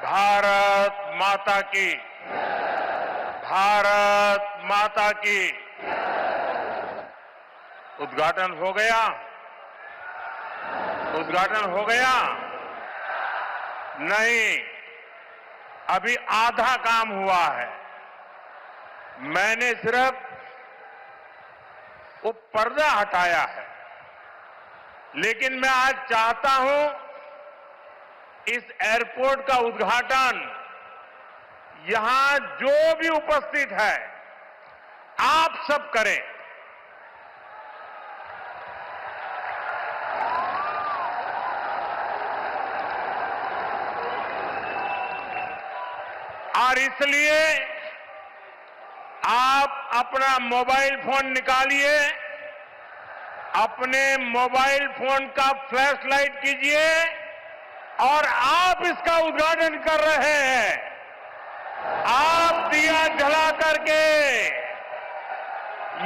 भारत माता की, भारत माता की। उद्घाटन हो गया, उद्घाटन हो गया? नहीं, अभी आधा काम हुआ है। मैंने सिर्फ वो पर्दा हटाया है, लेकिन मैं आज चाहता हूं इस एयरपोर्ट का उद्घाटन यहां जो भी उपस्थित है आप सब करें। और इसलिए आप अपना मोबाइल फोन निकालिए, अपने मोबाइल फोन का फ्लैश लाइट कीजिए और आप इसका उद्घाटन कर रहे हैं। आप दिया जला करके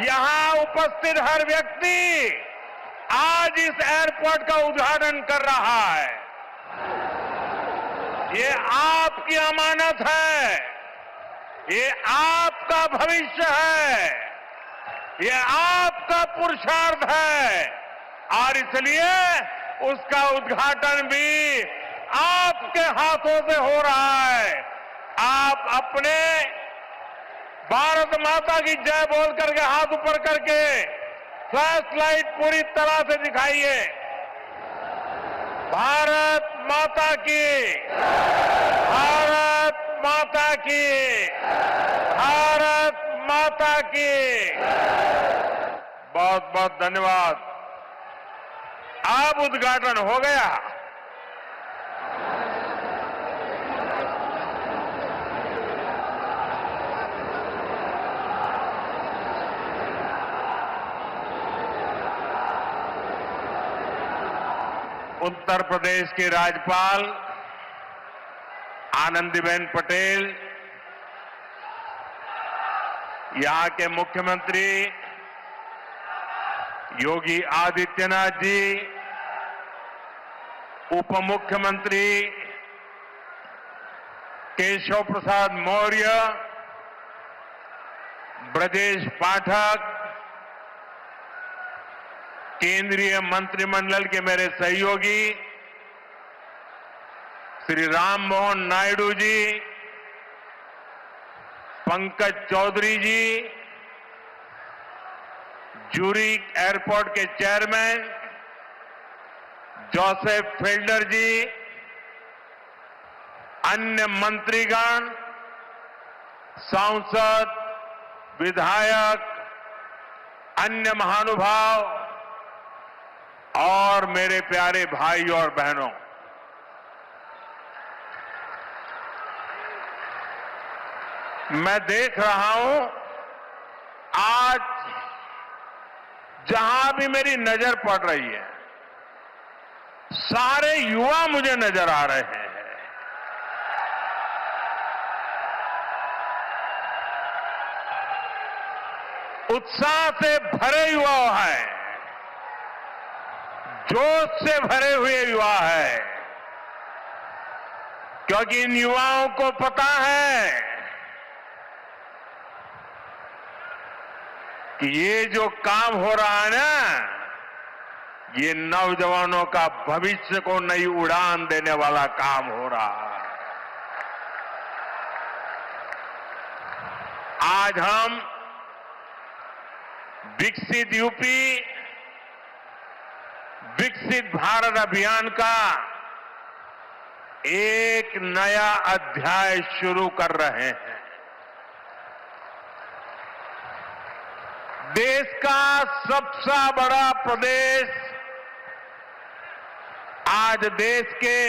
यहां उपस्थित हर व्यक्ति आज इस एयरपोर्ट का उद्घाटन कर रहा है। ये आपकी अमानत है, ये आपका भविष्य है, ये आपका पुरुषार्थ है और इसलिए उसका उद्घाटन भी आपके हाथों से हो रहा है। आप अपने भारत माता की जय बोल करके हाथ ऊपर करके फ्लैश लाइट पूरी तरह से दिखाइए। भारत माता की, भारत माता की, भारत माता की। बहुत बहुत धन्यवाद। अब उद्घाटन हो गया। उत्तर प्रदेश के राज्यपाल आनंदीबेन पटेल, यहां के मुख्यमंत्री योगी आदित्यनाथ जी, उप मुख्यमंत्री केशव प्रसाद मौर्य, ब्रजेश पाठक, केंद्रीय मंत्रिमंडल के मेरे सहयोगी श्री राम मोहन नायडू जी, पंकज चौधरी जी, ज्यूरिक एयरपोर्ट के चेयरमैन जोसेफ फेल्डर जी, अन्य मंत्रीगण, सांसद, विधायक, अन्य महानुभाव और मेरे प्यारे भाई और बहनों, मैं देख रहा हूं आज जहां भी मेरी नजर पड़ रही है सारे युवा मुझे नजर आ रहे हैं। उत्साह से भरे युवा हैं, जोश से भरे हुए युवा है, क्योंकि इन युवाओं को पता है कि ये जो काम हो रहा है ना, ये नौजवानों का भविष्य को नई उड़ान देने वाला काम हो रहा है। आज हम विकसित यूपी, विकसित भारत अभियान का एक नया अध्याय शुरू कर रहे हैं। देश का सबसे बड़ा प्रदेश आज देश के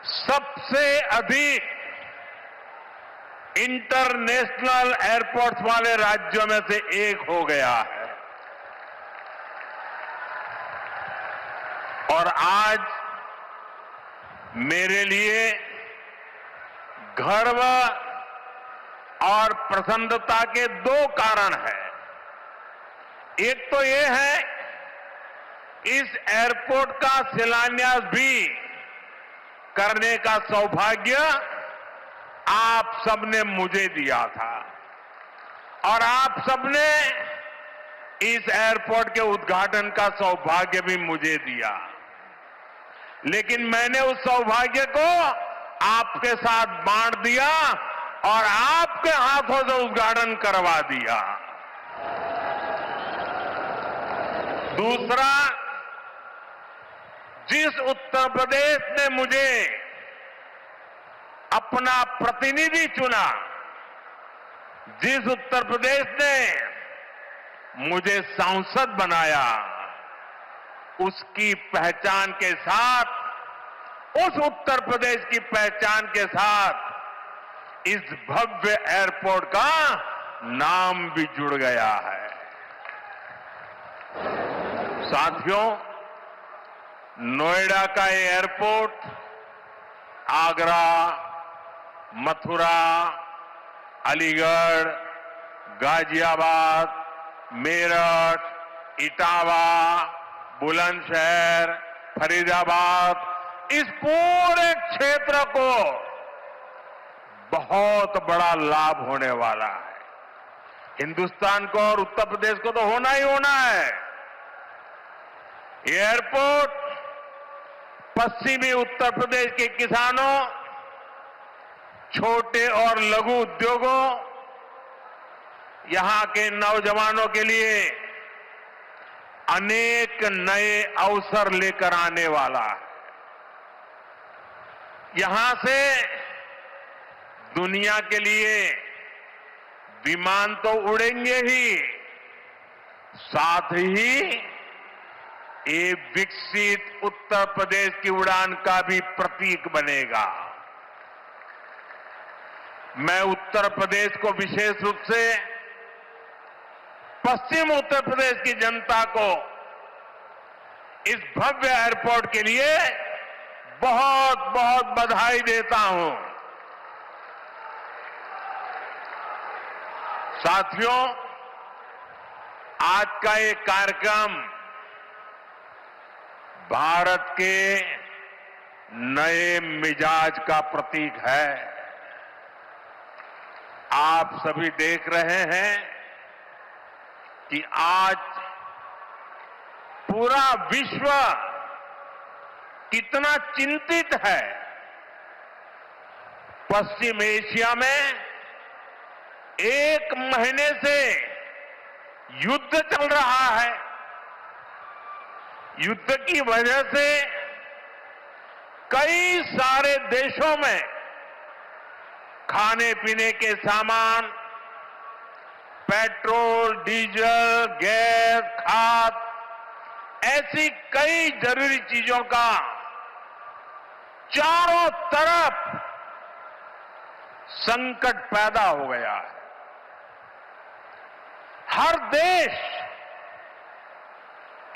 सबसे अधिक इंटरनेशनल एयरपोर्ट्स वाले राज्यों में से एक हो गया है। और आज मेरे लिए गर्व और प्रसन्नता के दो कारण हैं। एक तो ये है इस एयरपोर्ट का शिलान्यास भी करने का सौभाग्य आप सबने मुझे दिया था और आप सबने इस एयरपोर्ट के उद्घाटन का सौभाग्य भी मुझे दिया। लेकिन मैंने उस सौभाग्य को आपके साथ बांट दिया और आपके हाथों से उद्घाटन करवा दिया। दूसरा, जिस उत्तर प्रदेश ने मुझे अपना प्रतिनिधि चुना, जिस उत्तर प्रदेश ने मुझे सांसद बनाया, उसकी पहचान के साथ, उस उत्तर प्रदेश की पहचान के साथ इस भव्य एयरपोर्ट का नाम भी जुड़ गया है। साथियों, नोएडा का ये एयरपोर्ट आगरा, मथुरा, अलीगढ़, गाजियाबाद, मेरठ, इटावा, बुलंदशहर, फरीदाबाद, इस पूरे क्षेत्र को बहुत बड़ा लाभ होने वाला है। हिंदुस्तान को और उत्तर प्रदेश को तो होना ही होना है। एयरपोर्ट पश्चिमी उत्तर प्रदेश के किसानों, छोटे और लघु उद्योगों, यहां के नौजवानों के लिए अनेक नए अवसर लेकर आने वाला है। यहां से दुनिया के लिए विमान तो उड़ेंगे ही, साथ ही ये विकसित उत्तर प्रदेश की उड़ान का भी प्रतीक बनेगा। मैं उत्तर प्रदेश को विशेष रूप से पश्चिम उत्तर प्रदेश की जनता को इस भव्य एयरपोर्ट के लिए बहुत बहुत बधाई देता हूं। साथियों, आज का ये कार्यक्रम भारत के नए मिजाज का प्रतीक है। आप सभी देख रहे हैं कि आज पूरा विश्व कितना चिंतित है। पश्चिम एशिया में 1 महीने से युद्ध चल रहा है। युद्ध की वजह से कई सारे देशों में खाने पीने के सामान, पेट्रोल, डीजल, गैस, खाद, ऐसी कई जरूरी चीजों का चारों तरफ संकट पैदा हो गया है। हर देश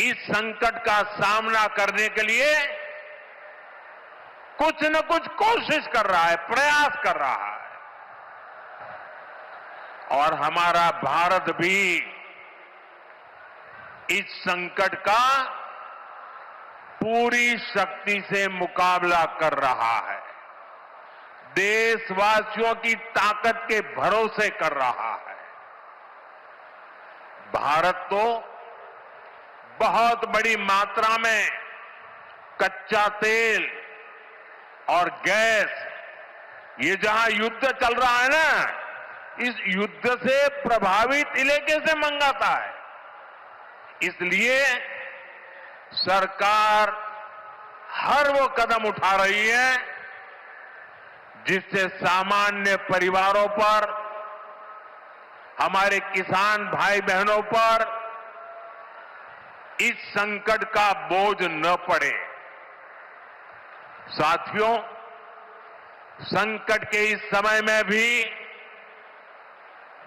इस संकट का सामना करने के लिए कुछ न कुछ कोशिश कर रहा है, प्रयास कर रहा है। और हमारा भारत भी इस संकट का पूरी शक्ति से मुकाबला कर रहा है, देशवासियों की ताकत के भरोसे कर रहा है। भारत तो बहुत बड़ी मात्रा में कच्चा तेल और गैस, ये जहां युद्ध चल रहा है ना, इस युद्ध से प्रभावित इलाके से मंगाता है। इसलिए सरकार हर वो कदम उठा रही है जिससे सामान्य परिवारों पर, हमारे किसान भाई बहनों पर इस संकट का बोझ न पड़े। साथियों, संकट के इस समय में भी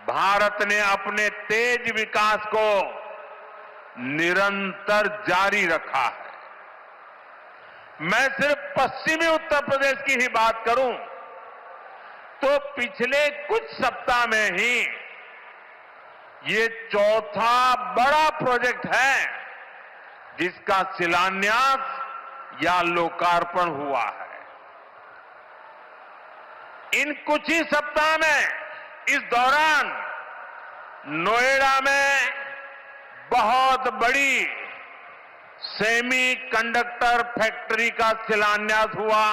भारत ने अपने तेज विकास को निरंतर जारी रखा है। मैं सिर्फ पश्चिमी उत्तर प्रदेश की ही बात करूं तो पिछले कुछ सप्ताह में ही ये चौथा बड़ा प्रोजेक्ट है जिसका शिलान्यास या लोकार्पण हुआ है। इन कुछ ही सप्ताह में इस दौरान नोएडा में बहुत बड़ी सेमीकंडक्टर फैक्ट्री का शिलान्यास हुआ।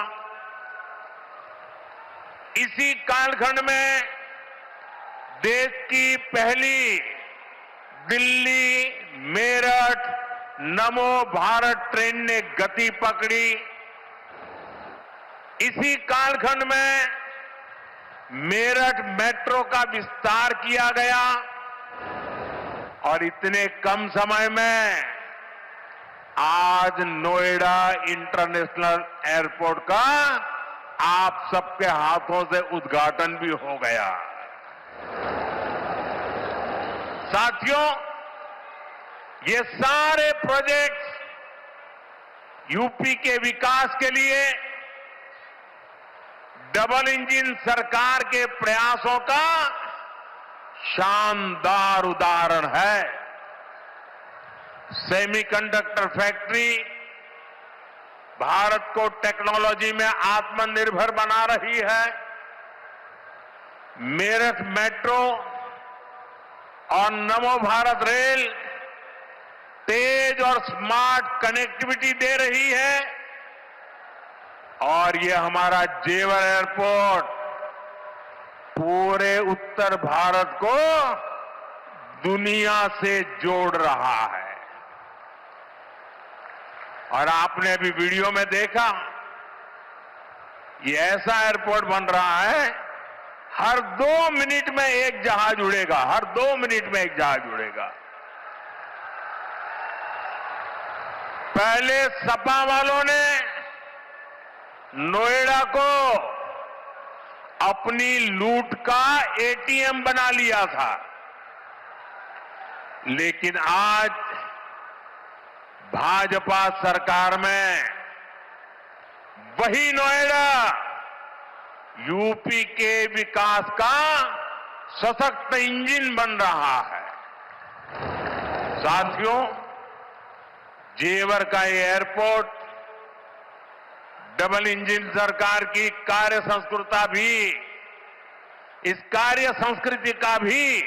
इसी कालखंड में देश की पहली दिल्ली मेरठ नमो भारत ट्रेन ने गति पकड़ी। इसी कालखंड में मेरठ मेट्रो का विस्तार किया गया और इतने कम समय में आज नोएडा इंटरनेशनल एयरपोर्ट का आप सबके हाथों से उद्घाटन भी हो गया। साथियों, ये सारे प्रोजेक्ट्स यूपी के विकास के लिए डबल इंजन सरकार के प्रयासों का शानदार उदाहरण है। सेमीकंडक्टर फैक्ट्री भारत को टेक्नोलॉजी में आत्मनिर्भर बना रही है। मेरठ मेट्रो और नमो भारत रेल तेज और स्मार्ट कनेक्टिविटी दे रही है और ये हमारा जेवर एयरपोर्ट पूरे उत्तर भारत को दुनिया से जोड़ रहा है। और आपने अभी वीडियो में देखा, ये ऐसा एयरपोर्ट बन रहा है, हर 2 मिनट में एक जहाज उड़ेगा, हर 2 मिनट में एक जहाज उड़ेगा। पहले सपा वालों ने नोएडा को अपनी लूट का एटीएम बना लिया था, लेकिन आज भाजपा सरकार में वही नोएडा यूपी के विकास का सशक्त इंजन बन रहा है। साथियों, जेवर का ये एयरपोर्ट डबल इंजन सरकार की कार्य संस्कृति भी, इस कार्य संस्कृति का भी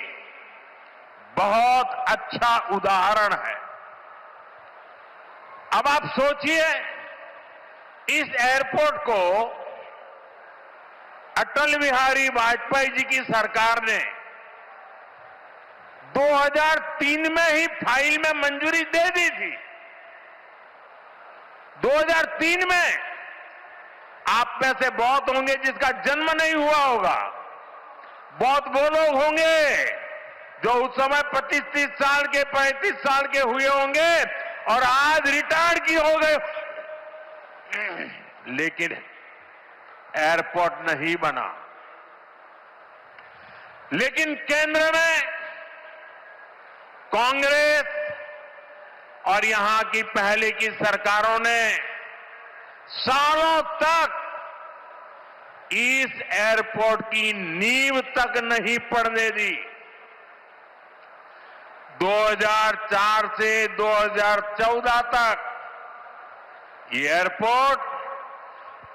बहुत अच्छा उदाहरण है। अब आप सोचिए, इस एयरपोर्ट को अटल बिहारी वाजपेयी जी की सरकार ने 2003 में ही फाइल में मंजूरी दे दी थी। 2003 में आप में से बहुत होंगे जिसका जन्म नहीं हुआ होगा, बहुत वो लोग होंगे जो उस समय 25-30 साल के 35 साल के हुए होंगे और आज रिटायर्ड की हो गए, लेकिन एयरपोर्ट नहीं बना। लेकिन केंद्र में कांग्रेस और यहां की पहले की सरकारों ने सालों तक इस एयरपोर्ट की नींव तक नहीं पड़ने दी। 2004 से 2014 तक ये एयरपोर्ट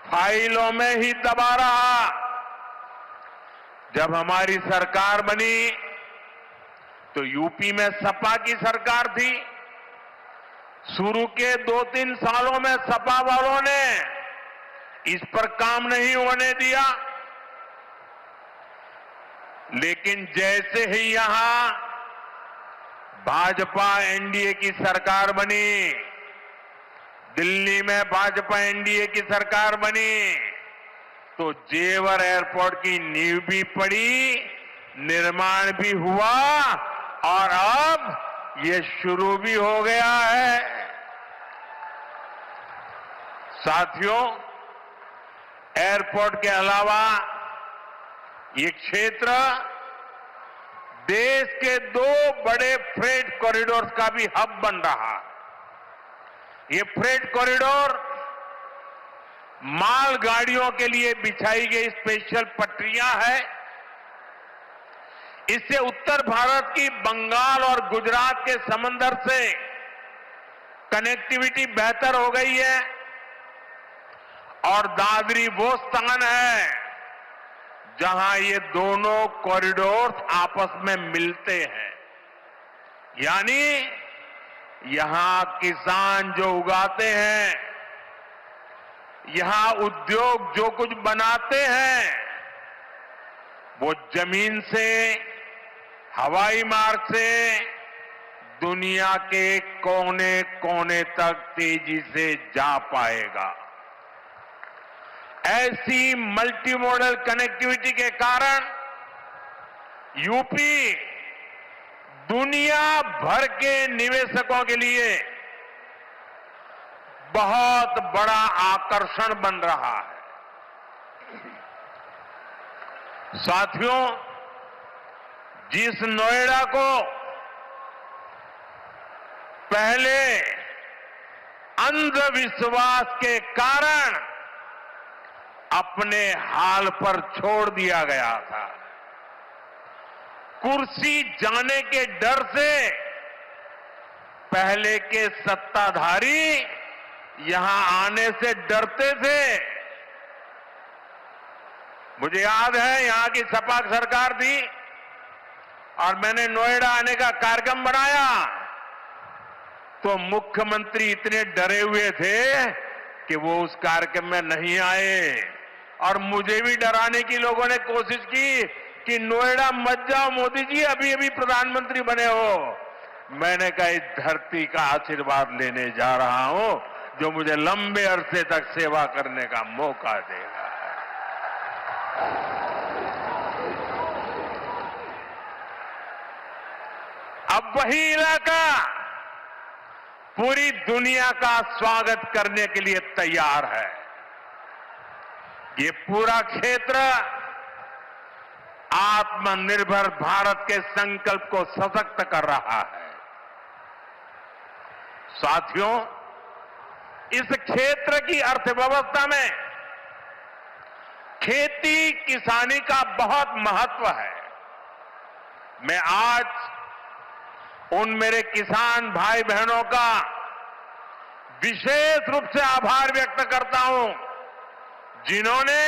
फाइलों में ही दबा रहा। जब हमारी सरकार बनी तो यूपी में सपा की सरकार थी। शुरू के 2-3 सालों में सपा वालों ने इस पर काम नहीं होने दिया, लेकिन जैसे ही यहां भाजपा एनडीए की सरकार बनी, दिल्ली में भाजपा एनडीए की सरकार बनी, तो जेवर एयरपोर्ट की नींव भी पड़ी, निर्माण भी हुआ और अब ये शुरू भी हो गया है। साथियों, एयरपोर्ट के अलावा ये क्षेत्र देश के 2 बड़े फ्रेट कॉरिडोर का भी हब बन रहा है। ये फ्रेट कॉरिडोर मालगाड़ियों के लिए बिछाई गई स्पेशल पटरियां हैं। इससे उत्तर भारत की बंगाल और गुजरात के समंदर से कनेक्टिविटी बेहतर हो गई है और दादरी वो स्थान है जहां ये दोनों कॉरिडोर आपस में मिलते हैं, यानी यहां किसान जो उगाते हैं, यहां उद्योग जो कुछ बनाते हैं, वो जमीन से, हवाई मार्ग से दुनिया के कोने कोने तक तेजी से जा पाएगा। ऐसी मल्टी मॉडल कनेक्टिविटी के कारण यूपी दुनिया भर के निवेशकों के लिए बहुत बड़ा आकर्षण बन रहा है। साथियों, जिस नोएडा को पहले अंधविश्वास के कारण अपने हाल पर छोड़ दिया गया था, कुर्सी जाने के डर से पहले के सत्ताधारी यहां आने से डरते थे। मुझे याद है यहां की सपा सरकार थी और मैंने नोएडा आने का कार्यक्रम बनाया, तो मुख्यमंत्री इतने डरे हुए थे कि वो उस कार्यक्रम में नहीं आए और मुझे भी डराने की लोगों ने कोशिश की कि नोएडा मत जाओ मोदी जी, अभी अभी प्रधानमंत्री बने हो। मैंने कहा इस धरती का आशीर्वाद लेने जा रहा हूं जो मुझे लंबे अरसे तक सेवा करने का मौका देगा। अब वही इलाका पूरी दुनिया का स्वागत करने के लिए तैयार है। ये पूरा क्षेत्र आत्मनिर्भर भारत के संकल्प को सशक्त कर रहा है। साथियों, इस क्षेत्र की अर्थव्यवस्था में खेती किसानी का बहुत महत्व है। मैं आज उन मेरे किसान भाई बहनों का विशेष रूप से आभार व्यक्त करता हूं जिन्होंने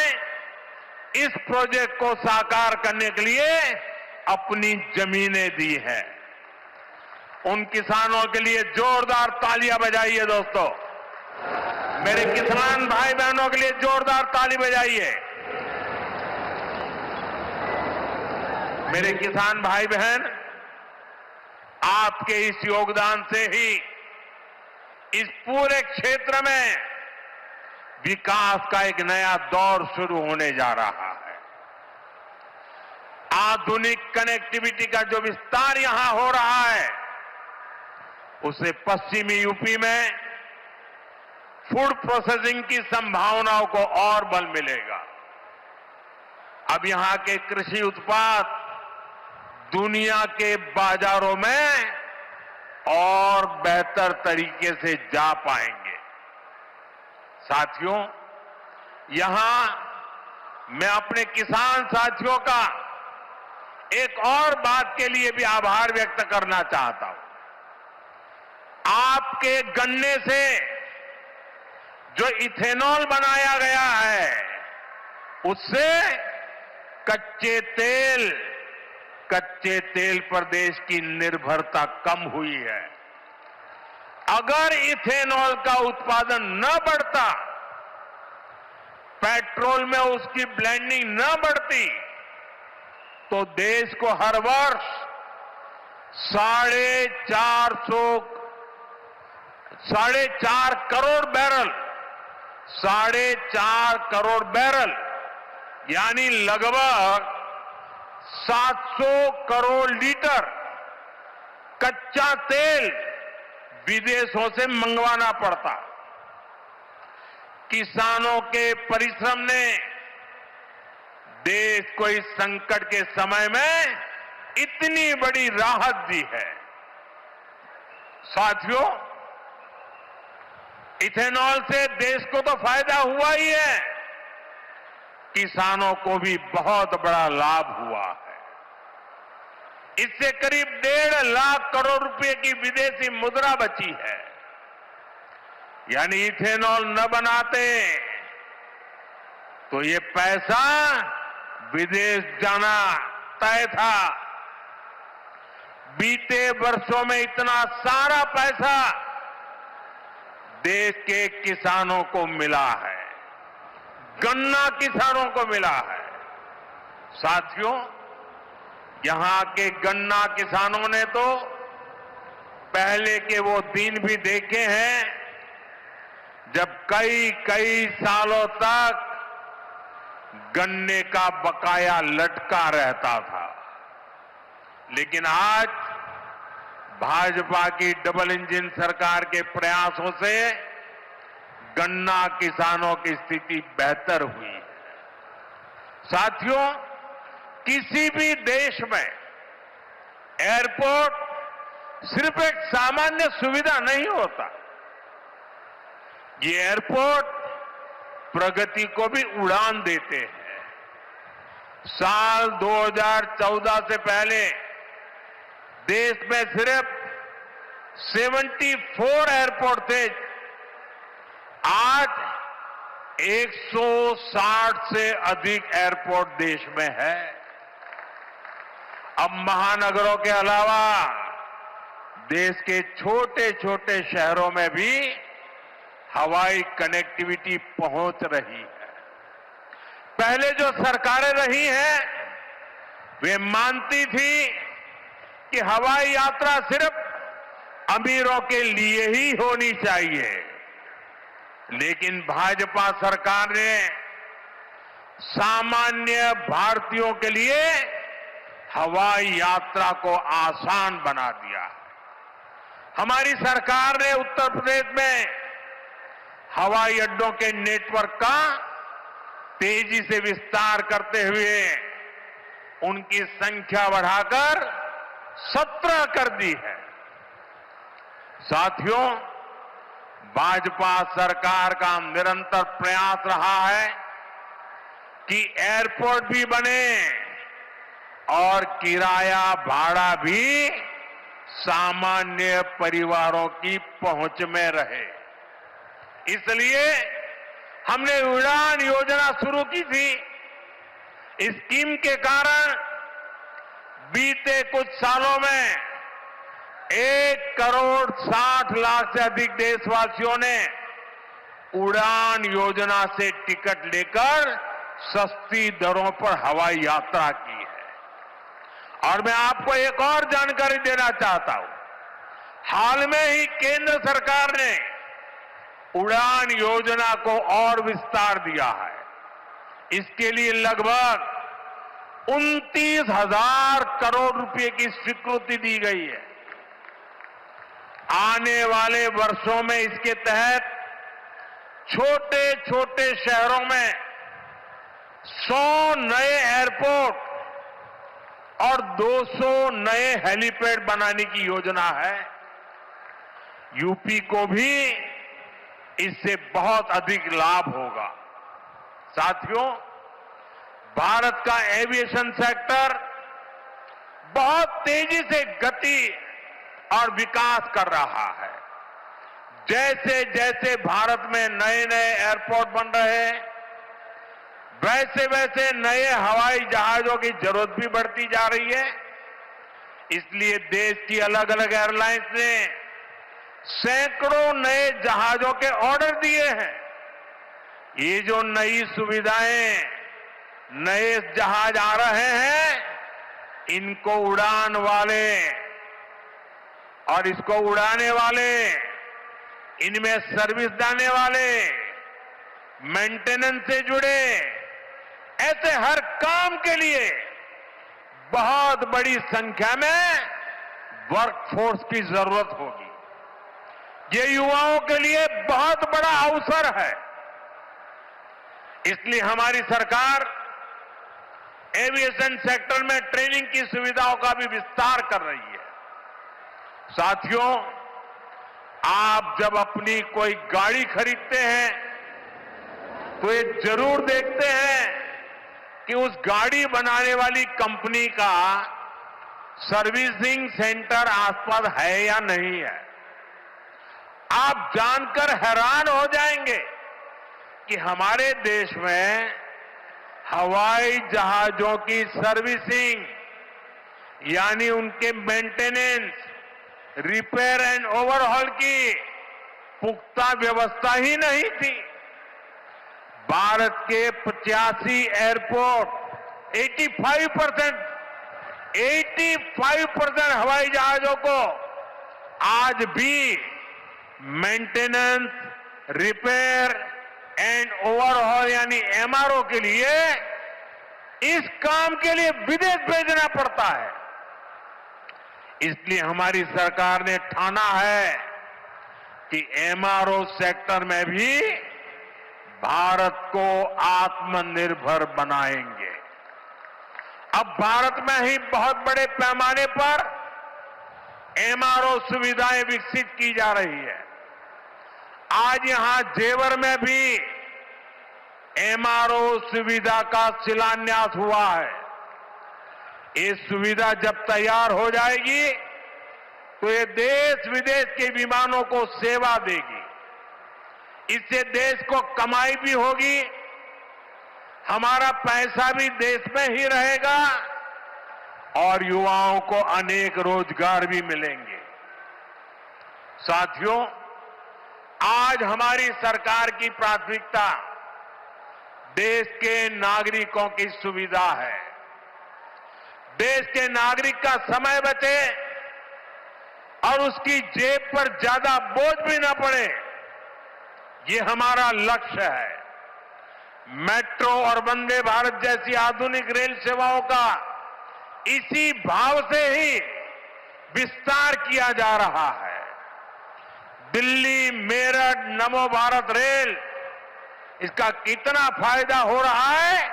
इस प्रोजेक्ट को साकार करने के लिए अपनी जमीनें दी हैं। उन किसानों के लिए जोरदार तालियां बजाइए दोस्तों। मेरे किसान भाई बहनों के लिए जोरदार ताली बजाइए। मेरे किसान भाई बहन, आपके इस योगदान से ही इस पूरे क्षेत्र में विकास का एक नया दौर शुरू होने जा रहा है। आधुनिक कनेक्टिविटी का जो विस्तार यहां हो रहा है, उससे पश्चिमी यूपी में फूड प्रोसेसिंग की संभावनाओं को और बल मिलेगा। अब यहां के कृषि उत्पाद दुनिया के बाजारों में और बेहतर तरीके से जा पाएंगे। साथियों, यहां मैं अपने किसान साथियों का एक और बात के लिए भी आभार व्यक्त करना चाहता हूं। आपके गन्ने से जो इथेनॉल बनाया गया है, उससे कच्चे तेल पर देश की निर्भरता कम हुई है। अगर इथेनॉल का उत्पादन न बढ़ता, पेट्रोल में उसकी ब्लेंडिंग न बढ़ती, तो देश को हर वर्ष 4.5 करोड़ बैरल 4.5 करोड़ बैरल यानी लगभग 700 करोड़ लीटर कच्चा तेल विदेशों से मंगवाना पड़ता। किसानों के परिश्रम ने देश को इस संकट के समय में इतनी बड़ी राहत दी है। साथियों, इथेनॉल से देश को तो फायदा हुआ ही है, किसानों को भी बहुत बड़ा लाभ हुआ है। इससे करीब 1.5 लाख करोड़ रुपए की विदेशी मुद्रा बची है। यानी इथेनॉल न बनाते तो ये पैसा विदेश जाना तय था। बीते वर्षों में इतना सारा पैसा देश के किसानों को मिला है, गन्ना किसानों को मिला है। साथियों, यहां के गन्ना किसानों ने तो पहले के वो दिन भी देखे हैं जब कई सालों तक गन्ने का बकाया लटका रहता था। लेकिन आज भाजपा की डबल इंजन सरकार के प्रयासों से गन्ना किसानों की स्थिति बेहतर हुई है। साथियों, किसी भी देश में एयरपोर्ट सिर्फ एक सामान्य सुविधा नहीं होता। ये एयरपोर्ट प्रगति को भी उड़ान देते हैं। साल 2014 से पहले देश में सिर्फ 74 एयरपोर्ट थे। आज 160 से अधिक एयरपोर्ट देश में है। अब महानगरों के अलावा देश के छोटे छोटे शहरों में भी हवाई कनेक्टिविटी पहुंच रही है। पहले जो सरकारें रही हैं वे मानती थी कि हवाई यात्रा सिर्फ अमीरों के लिए ही होनी चाहिए। लेकिन भाजपा सरकार ने सामान्य भारतीयों के लिए हवाई यात्रा को आसान बना दिया। हमारी सरकार ने उत्तर प्रदेश में हवाई अड्डों के नेटवर्क का तेजी से विस्तार करते हुए उनकी संख्या बढ़ाकर 17 कर दी है। साथियों, भाजपा सरकार का निरंतर प्रयास रहा है कि एयरपोर्ट भी बने और किराया भाड़ा भी सामान्य परिवारों की पहुंच में रहे। इसलिए हमने उड़ान योजना शुरू की थी। इस स्कीम के कारण बीते कुछ सालों में 1,60,00,000 से अधिक देशवासियों ने उड़ान योजना से टिकट लेकर सस्ती दरों पर हवाई यात्रा की है। और मैं आपको एक और जानकारी देना चाहता हूं। हाल में ही केंद्र सरकार ने उड़ान योजना को और विस्तार दिया है। इसके लिए लगभग 29,000 करोड़ रुपए की स्वीकृति दी गई है। आने वाले वर्षों में इसके तहत छोटे छोटे शहरों में 100 नए एयरपोर्ट और 200 नए हेलीपैड बनाने की योजना है। यूपी को भी इससे बहुत अधिक लाभ होगा। साथियों, भारत का एविएशन सेक्टर बहुत तेजी से गति और विकास कर रहा है। जैसे जैसे भारत में नए नए एयरपोर्ट बन रहे हैं, वैसे वैसे नए हवाई जहाजों की जरूरत भी बढ़ती जा रही है। इसलिए देश की अलग अलग एयरलाइंस ने सैकड़ों नए जहाजों के ऑर्डर दिए हैं। ये जो नई सुविधाएं, नए जहाज आ रहे हैं, इनको उड़ान वाले और इसको उड़ाने वाले, इनमें सर्विस देने वाले, मेंटेनेंस से जुड़े, ऐसे हर काम के लिए बहुत बड़ी संख्या में वर्कफोर्स की जरूरत होगी। ये युवाओं के लिए बहुत बड़ा अवसर है। इसलिए हमारी सरकार एविएशन सेक्टर में ट्रेनिंग की सुविधाओं का भी विस्तार कर रही है। साथियों, आप जब अपनी कोई गाड़ी खरीदते हैं तो ये जरूर देखते हैं कि उस गाड़ी बनाने वाली कंपनी का सर्विसिंग सेंटर आसपास है या नहीं है। आप जानकर हैरान हो जाएंगे कि हमारे देश में हवाई जहाजों की सर्विसिंग यानी उनके मेंटेनेंस, रिपेयर एंड ओवरहॉल की पुख्ता व्यवस्था ही नहीं थी। भारत के 85 एयरपोर्ट 85% हवाई जहाजों को आज भी मेंटेनेंस, रिपेयर एंड ओवरहॉल यानी एमआरओ के लिए इस काम के लिए विदेश भेजना पड़ता है। इसलिए हमारी सरकार ने ठाना है कि एमआरओ सेक्टर में भी भारत को आत्मनिर्भर बनाएंगे। अब भारत में ही बहुत बड़े पैमाने पर एमआरओ सुविधाएं विकसित की जा रही है। आज यहां जेवर में भी एमआरओ सुविधा का शिलान्यास हुआ है। ये सुविधा जब तैयार हो जाएगी तो ये देश विदेश के विमानों को सेवा देगी। इससे देश को कमाई भी होगी, हमारा पैसा भी देश में ही रहेगा और युवाओं को अनेक रोजगार भी मिलेंगे। साथियों, आज हमारी सरकार की प्राथमिकता देश के नागरिकों की सुविधा है। देश के नागरिक का समय बचे और उसकी जेब पर ज्यादा बोझ भी न पड़े, ये हमारा लक्ष्य है। मेट्रो और वंदे भारत जैसी आधुनिक रेल सेवाओं का इसी भाव से ही विस्तार किया जा रहा है। दिल्ली मेरठ नमो भारत रेल, इसका कितना फायदा हो रहा है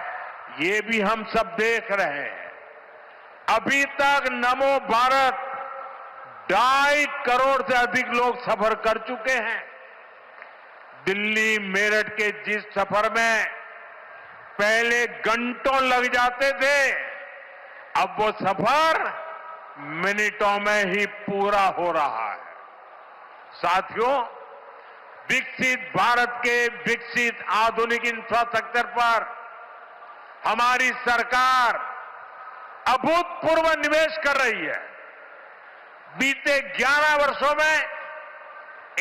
ये भी हम सब देख रहे हैं। अभी तक नमो भारत 2.5 करोड़ से अधिक लोग सफर कर चुके हैं। दिल्ली मेरठ के जिस सफर में पहले घंटों लग जाते थे, अब वो सफर मिनटों में ही पूरा हो रहा है। साथियों, विकसित भारत के विकसित आधुनिक इंफ्रास्ट्रक्चर पर हमारी सरकार अभूतपूर्व निवेश कर रही है। बीते 11 वर्षों में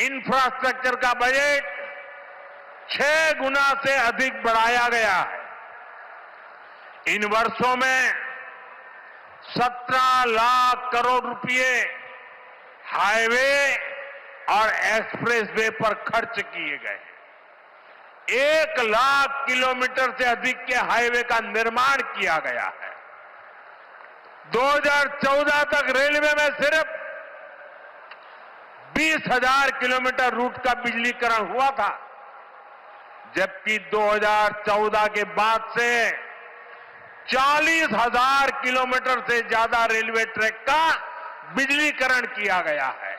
इंफ्रास्ट्रक्चर का बजट 6 गुना से अधिक बढ़ाया गया है। इन वर्षों में 17 लाख करोड़ रुपए हाईवे और एक्सप्रेसवे पर खर्च किए गए। 1 लाख किलोमीटर से अधिक के हाईवे का निर्माण किया गया है। 2014 तक रेलवे में सिर्फ 20,000 किलोमीटर रूट का बिजलीकरण हुआ था, जबकि 2014 के बाद से 40,000 किलोमीटर से ज्यादा रेलवे ट्रैक का बिजलीकरण किया गया है।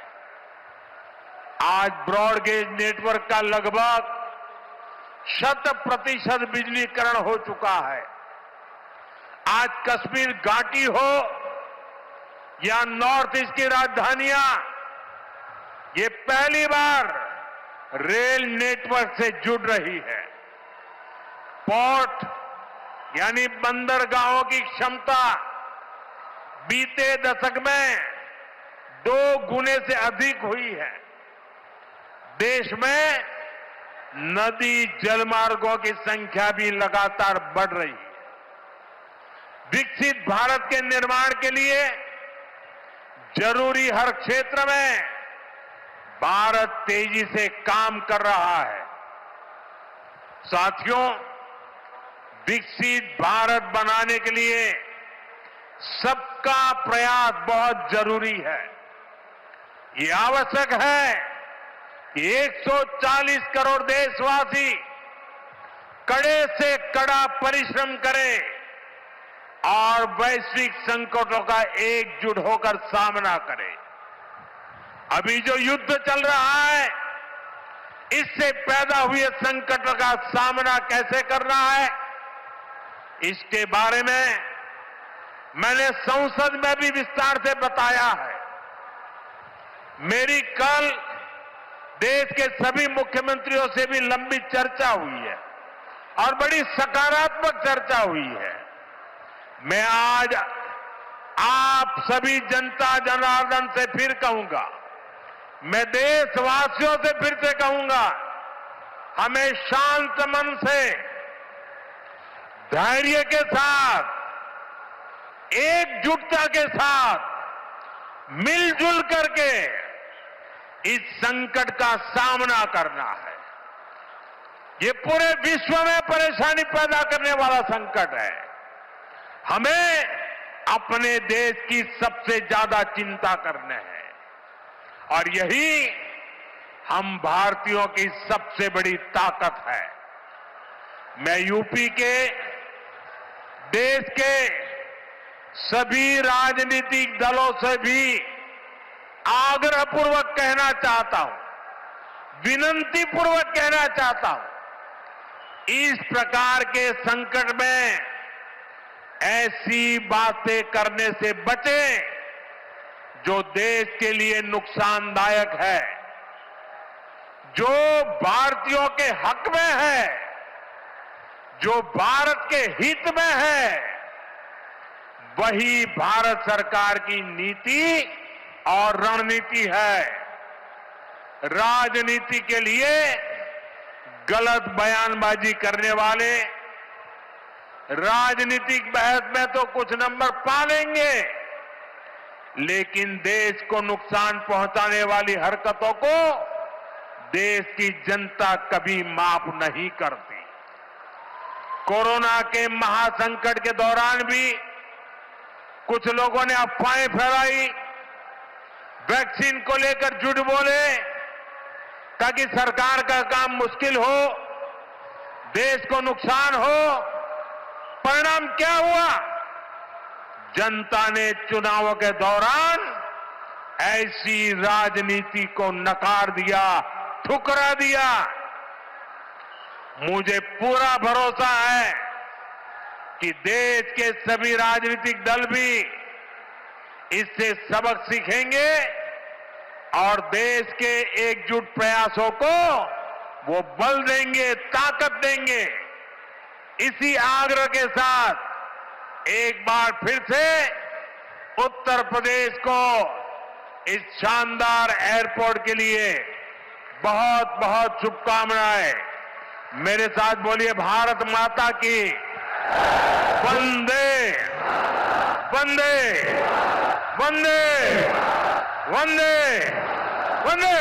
आज ब्रॉडगेज नेटवर्क का लगभग 100% बिजलीकरण हो चुका है। आज कश्मीर घाटी हो या नॉर्थ ईस्ट की राजधानियां, ये पहली बार रेल नेटवर्क से जुड़ रही है। पोर्ट यानी बंदरगाहों की क्षमता बीते दशक में 2 गुने से अधिक हुई है। देश में नदी जलमार्गों की संख्या भी लगातार बढ़ रही है। विकसित भारत के निर्माण के लिए जरूरी हर क्षेत्र में भारत तेजी से काम कर रहा है। साथियों, विकसित भारत बनाने के लिए सबका प्रयास बहुत जरूरी है। ये आवश्यक है कि 140 करोड़ देशवासी कड़े से कड़ा परिश्रम करें और वैश्विक संकटों का एकजुट होकर सामना करें। अभी जो युद्ध चल रहा है, इससे पैदा हुए संकटों का सामना कैसे करना है, इसके बारे में मैंने संसद में भी विस्तार से बताया है। मेरी कल देश के सभी मुख्यमंत्रियों से भी लंबी चर्चा हुई है और बड़ी सकारात्मक चर्चा हुई है। मैं आज आप सभी जनता जनार्दन से फिर कहूंगा, मैं देशवासियों से फिर से कहूंगा, हमें शांत मन से, धैर्य के साथ, एकजुटता के साथ, मिलजुल करके इस संकट का सामना करना है। ये पूरे विश्व में परेशानी पैदा करने वाला संकट है। हमें अपने देश की सबसे ज्यादा चिंता करने है और यही हम भारतीयों की सबसे बड़ी ताकत है। मैं यूपी के, देश के सभी राजनीतिक दलों से भी आग्रहपूर्वक कहना चाहता हूं, विनंतीपूर्वक कहना चाहता हूं, इस प्रकार के संकट में ऐसी बातें करने से बचें जो देश के लिए नुकसानदायक है, जो भारतीयों के हक में है, जो भारत के हित में है, वही भारत सरकार की नीति और रणनीति है। राजनीति के लिए गलत बयानबाजी करने वाले राजनीतिक बहस में तो कुछ नंबर पा लेंगे, लेकिन देश को नुकसान पहुंचाने वाली हरकतों को देश की जनता कभी माफ नहीं करती। कोरोना के महासंकट के दौरान भी कुछ लोगों ने अफवाहें फैलाई, वैक्सीन को लेकर झूठ बोले ताकि सरकार का काम मुश्किल हो, देश को नुकसान हो। परिणाम क्या हुआ? जनता ने चुनावों के दौरान ऐसी राजनीति को नकार दिया, ठुकरा दिया। मुझे पूरा भरोसा है कि देश के सभी राजनीतिक दल भी इससे सबक सीखेंगे और देश के एकजुट प्रयासों को वो बल देंगे, ताकत देंगे। इसी आग्रह के साथ एक बार फिर से उत्तर प्रदेश को इस शानदार एयरपोर्ट के लिए बहुत बहुत शुभकामनाएं। मेरे साथ बोलिए, भारत माता की वंदे वंदे वंदे वंदे वंदे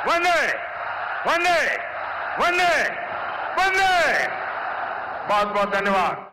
वंदे वंदे वंदे वंदे। बहुत बहुत धन्यवाद।